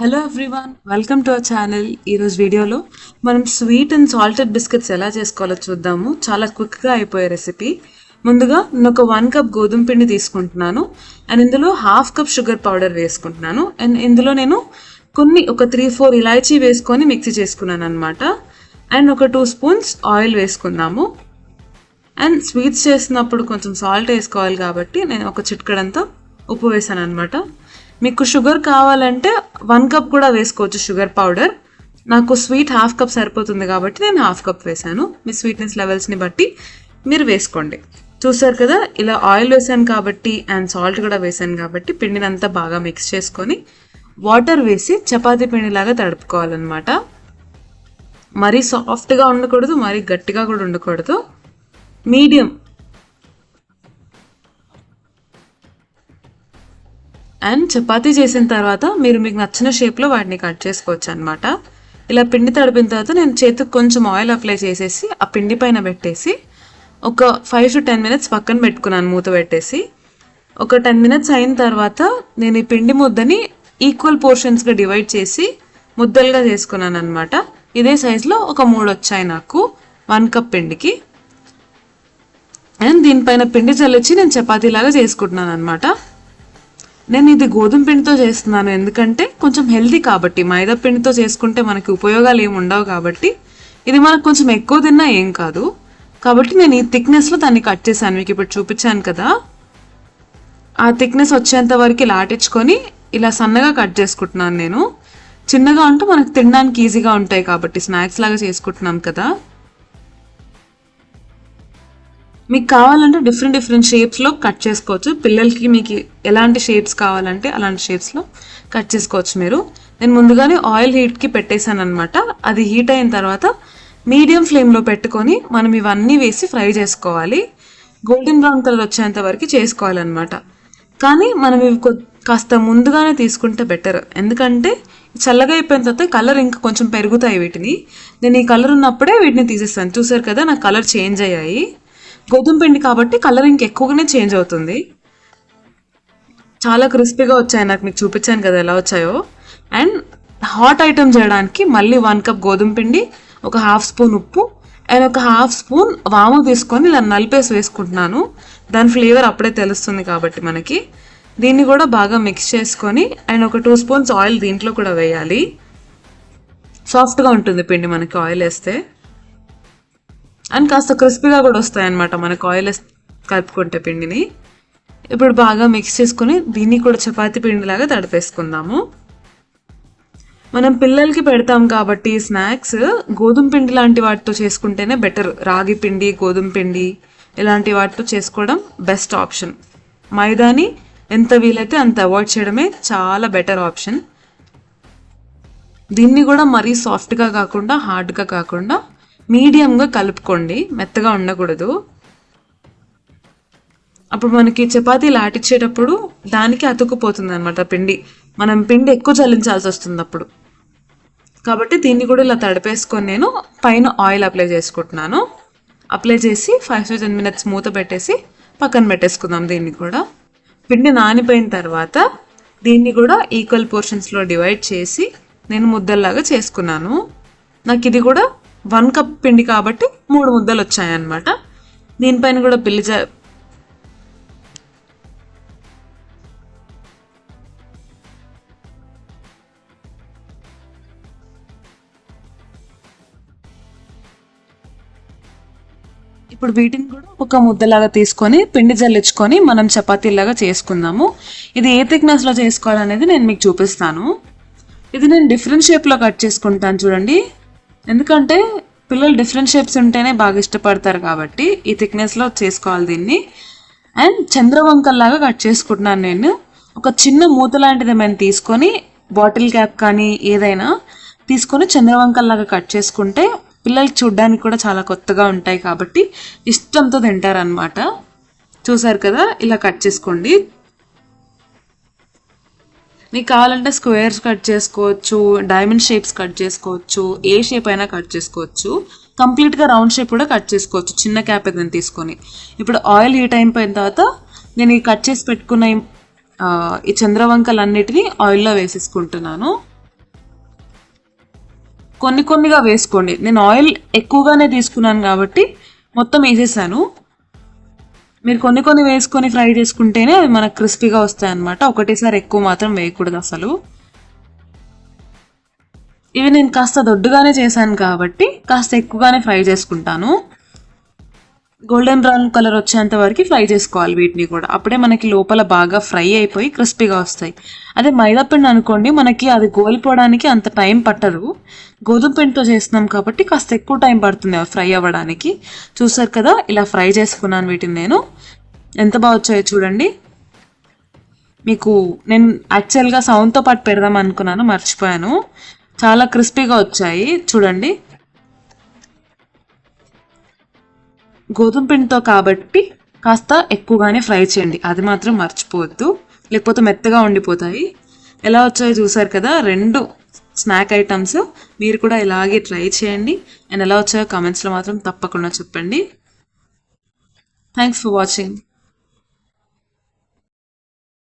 Hello everyone, welcome to our channel. ఈరోజు వీడియోలో మనం స్వీట్ అండ్ సాల్టెడ్ బిస్కెట్స్ ఎలా చేసుకోవాలో చూద్దాము. చాలా క్విక్గా అయిపోయే రెసిపీ. ముందుగా నేను ఒక 1 కప్ గోధుమ పిండి తీసుకుంటున్నాను అండ్ ఇందులో హాఫ్ కప్ షుగర్ పౌడర్ వేసుకుంటున్నాను. అండ్ ఇందులో నేను ఒక 3-4 ఇలాచీ వేసుకొని మిక్సీ చేసుకున్నాను అనమాట. అండ్ ఒక 2 స్పూన్స్ ఆయిల్ వేసుకుందాము. అండ్ స్వీట్స్ చేసినప్పుడు కొంచెం సాల్ట్ వేసుకోవాలి కాబట్టి నేను ఒక చిటికెడంతా ఉప్పు వేసాను అనమాట. మీకు షుగర్ కావాలంటే 1 కప్ కూడా వేసుకోవచ్చు షుగర్ పౌడర్. నాకు స్వీట్ హాఫ్ కప్ సరిపోతుంది కాబట్టి నేను హాఫ్ కప్ వేసాను. మీ స్వీట్నెస్ లెవెల్స్ని బట్టి మీరు వేసుకోండి. చూసారు కదా, ఇలా ఆయిల్ వేసాను కాబట్టి అండ్ సాల్ట్ కూడా వేసాను కాబట్టి పిండిని అంతా బాగా మిక్స్ చేసుకొని వాటర్ వేసి చపాతీ పిండిలాగా తడుపుకోవాలన్నమాట. మరీ సాఫ్ట్గా ఉండకూడదు, మరీ గట్టిగా కూడా ఉండకూడదు, మీడియం. అండ్ చపాతీ చేసిన తర్వాత మీకు నచ్చిన షేప్లో వాటిని కట్ చేసుకోవచ్చు అనమాట. ఇలా పిండి తడిపిన తర్వాత నేను చేతికి కొంచెం ఆయిల్ అప్లై చేసేసి ఆ పిండి పైన పెట్టేసి ఒక 5 to 10 minutes పక్కన పెట్టుకున్నాను మూత పెట్టేసి. ఒక 10 minutes అయిన తర్వాత నేను ఈ పిండి ముద్దని ఈక్వల్ పోర్షన్స్గా డివైడ్ చేసి ముద్దలుగా చేసుకున్నాను అనమాట. ఇదే సైజులో ఒక 3 వచ్చాయి నాకు 1 కప్ పిండికి. అండ్ దీనిపైన పిండి చల్లించి నేను చపాతీలాగా చేసుకుంటున్నాను అనమాట. నేను ఇది గోధుమ పిండితో చేస్తున్నాను ఎందుకంటే కొంచెం హెల్తీ కాబట్టి. మైదా పిండితో చేసుకుంటే మనకి ఉపయోగాలు ఏమి ఉండవు కాబట్టి ఇది మనకు కొంచెం ఎక్కువ తిన్నా ఏం కాదు. కాబట్టి నేను ఈ థిక్నెస్లో దాన్ని కట్ చేశాను. మీకు ఇప్పుడు చూపించాను కదా, ఆ థిక్నెస్ వచ్చేంత వరకు లాటించుకొని ఇలా సన్నగా కట్ చేసుకుంటున్నాను నేను. చిన్నగా ఉంటే మనకు తినడానికి ఈజీగా ఉంటాయి కాబట్టి స్నాక్స్ లాగా చేసుకుంటున్నాం కదా. మీకు కావాలంటే డిఫరెంట్ షేప్స్లో కట్ చేసుకోవచ్చు. పిల్లలకి మీకు ఎలాంటి షేప్స్ కావాలంటే అలాంటి షేప్స్లో కట్ చేసుకోవచ్చు మీరు. నేను ముందుగానే ఆయిల్ హీట్కి పెట్టేశాను అనమాట. అది హీట్ అయిన తర్వాత మీడియం ఫ్లేమ్లో పెట్టుకొని మనం ఇవన్నీ వేసి ఫ్రై చేసుకోవాలి. గోల్డెన్ బ్రౌన్ కలర్ వచ్చేంత వరకు చేసుకోవాలన్నమాట. కానీ మనం ఇవి కాస్త ముందుగానే తీసుకుంటే బెటర్, ఎందుకంటే చల్లగా అయిపోయిన తర్వాత కలర్ ఇంకా కొంచెం పెరుగుతాయి వీటిని. నేను ఈ కలర్ ఉన్నప్పుడే వీటిని తీసేస్తాను. చూసారు కదా, నా కలర్ చేంజ్ అయ్యాయి. గోధుమ పిండి కాబట్టి కలర్ ఇంకెక్కువగానే చేంజ్ అవుతుంది. చాలా క్రిస్పీగా వచ్చాయి నాకు, మీకు చూపించాను కదా ఎలా వచ్చాయో. అండ్ హాట్ ఐటమ్ చేయడానికి మళ్ళీ 1 కప్ గోధుమ పిండి, ఒక 1/2 స్పూన్ ఉప్పు అండ్ ఒక 1/2 స్పూన్ వాము తీసుకొని ఇలా నలిపేసి వేసుకుంటున్నాను. దాని ఫ్లేవర్ అప్పుడే తెలుస్తుంది కాబట్టి మనకి. దీన్ని కూడా బాగా మిక్స్ చేసుకొని అండ్ ఒక 2 స్పూన్స్ ఆయిల్ దీంట్లో కూడా వేయాలి. సాఫ్ట్గా ఉంటుంది పిండి మనకి ఆయిల్ వేస్తే. అండ్ కాస్త క్రిస్పీగా కూడా వస్తాయి అన్నమాట మనకు ఆయిల్ కలుపుకుంటే పిండిని. ఇప్పుడు బాగా మిక్స్ చేసుకుని దీన్ని కూడా చపాతీ పిండిలాగా తడిపేసుకుందాము. మనం పిల్లలకి పెడతాం కాబట్టి స్నాక్స్ గోధుమ పిండి లాంటి వాటితో చేసుకుంటేనే బెటర్. రాగి పిండి, గోధుమ పిండి ఇలాంటి వాటితో చేసుకోవడం బెస్ట్ ఆప్షన్. మైదాని ఎంత వీలైతే అంత అవాయిడ్ చేయడమే చాలా బెటర్ ఆప్షన్. దీన్ని కూడా మరీ సాఫ్ట్గా కాకుండా హార్డ్గా కాకుండా మీడియంగా కలుపుకోండి, మెత్తగా ఉండకూడదు. అప్పుడు మనకి చపాతీ లాటించేటప్పుడు దానికి అతుక్కుపోతుంది అనమాట పిండి. మనం పిండి ఎక్కువ చల్లించాల్సి వస్తుంది అప్పుడు. కాబట్టి దీన్ని కూడా ఇలా తడిపేసుకొని నేను పైన ఆయిల్ అప్లై చేసుకుంటున్నాను. అప్లై చేసి 5 to 10 minutes మూత పెట్టేసి పక్కన పెట్టేసుకుందాం. దీన్ని కూడా పిండి నానిపోయిన తర్వాత దీన్ని కూడా ఈక్వల్ పోర్షన్స్లో డివైడ్ చేసి నేను ముద్దల్లాగా చేసుకున్నాను. నాకు ఇది కూడా 1 కప్ పిండి కాబట్టి 3 ముద్దలు వచ్చాయన్నమాట. దీనిపైన కూడా ఇప్పుడు వీటిని కూడా ఒక ముద్దలాగా తీసుకొని పిండి జల్లించుకొని మనం చపాతీలాగా చేసుకుందాము. ఇది ఏ థిక్నెస్లో చేసుకోవాలనేది నేను మీకు చూపిస్తాను. ఇది నేను డిఫరెంట్ షేప్లో కట్ చేసుకుంటాను చూడండి, ఎందుకంటే పిల్లలు డిఫరెంట్ షేప్స్ ఉంటేనే బాగా ఇష్టపడతారు కాబట్టి ఈ థిక్నెస్లో చేసుకోవాలి దీన్ని. అండ్ చంద్రవంకల్లాగా కట్ చేసుకుంటున్నాను నేను. ఒక చిన్న మూత లాంటిది ఏమైనా తీసుకొని బాటిల్ క్యాప్ కానీ ఏదైనా తీసుకొని చంద్రవంకల్లాగా కట్ చేసుకుంటే పిల్లలకి చూడ్డానికి కూడా చాలా కొత్తగా ఉంటాయి కాబట్టి ఇష్టంతో తింటారనమాట. చూసారు కదా, ఇలా కట్ చేసుకోండి. మీకు కావాలంటే స్క్వేర్స్ కట్ చేసుకోవచ్చు, డైమండ్ షేప్స్ కట్ చేసుకోవచ్చు, ఏ షేప్ అయినా కట్ చేసుకోవచ్చు. కంప్లీట్గా రౌండ్ షేప్ కూడా కట్ చేసుకోవచ్చు చిన్న క్యాప్ ఏదైనా తీసుకొని. ఇప్పుడు ఆయిల్ హీట్ అయిపోయిన తర్వాత నేను ఈ కట్ చేసి పెట్టుకున్న ఈ చంద్రవంకలన్నిటినీ ఆయిల్లో వేసేసుకుంటున్నాను. కొన్ని కొన్నిగా వేసుకోండి. నేను ఆయిల్ ఎక్కువగానే తీసుకున్నాను కాబట్టి మొత్తం వేసేసాను. మీరు కొన్ని కొన్ని వేసుకొని ఫ్రై చేసుకుంటేనే అవి మనకు క్రిస్పీగా వస్తాయి అన్నమాట. ఒకటేసారి ఎక్కువ మాత్రం వేయకూడదు అసలు. ఇవి నేను కాస్త దొడ్డుగానే చేశాను కాబట్టి కాస్త ఎక్కువగానే ఫ్రై చేసుకుంటాను. గోల్డెన్ బ్రౌన్ కలర్ వచ్చేంత వరకు ఫ్రై చేసుకోవాలి వీటిని కూడా. అప్పుడే మనకి లోపల బాగా ఫ్రై అయిపోయి క్రిస్పీగా వస్తాయి. అదే మైదా పిండి అనుకోండి, మనకి అది గోలిపోవడానికి అంత టైం పట్టదు. గోధుమ పిండితో చేస్తున్నాం కాబట్టి కాస్త ఎక్కువ టైం పడుతుంది అవి ఫ్రై అవ్వడానికి. చూసారు కదా, ఇలా ఫ్రై చేసుకున్నాను వీటిని నేను. ఎంత బాగా వచ్చాయో చూడండి. మీకు నేను యాక్చువల్గా సౌండ్తో పాటు పెడదాం అనుకున్నాను, మర్చిపోయాను. చాలా క్రిస్పీగా వచ్చాయి చూడండి. గోధుమ పిండితో కాబట్టి కాస్త ఎక్కువగానే ఫ్రై చేయండి, అది మాత్రం మర్చిపోవద్దు, లేకపోతే మెత్తగా ఉండిపోతాయి. ఎలా వచ్చాయో చూసారు కదా 2 స్నాక్ ఐటమ్స్. మీరు కూడా ఇలాగే ట్రై చేయండి. అండ్ ఎలా వచ్చాయో కామెంట్స్లో మాత్రం తప్పకుండా చెప్పండి. Thanks for watching.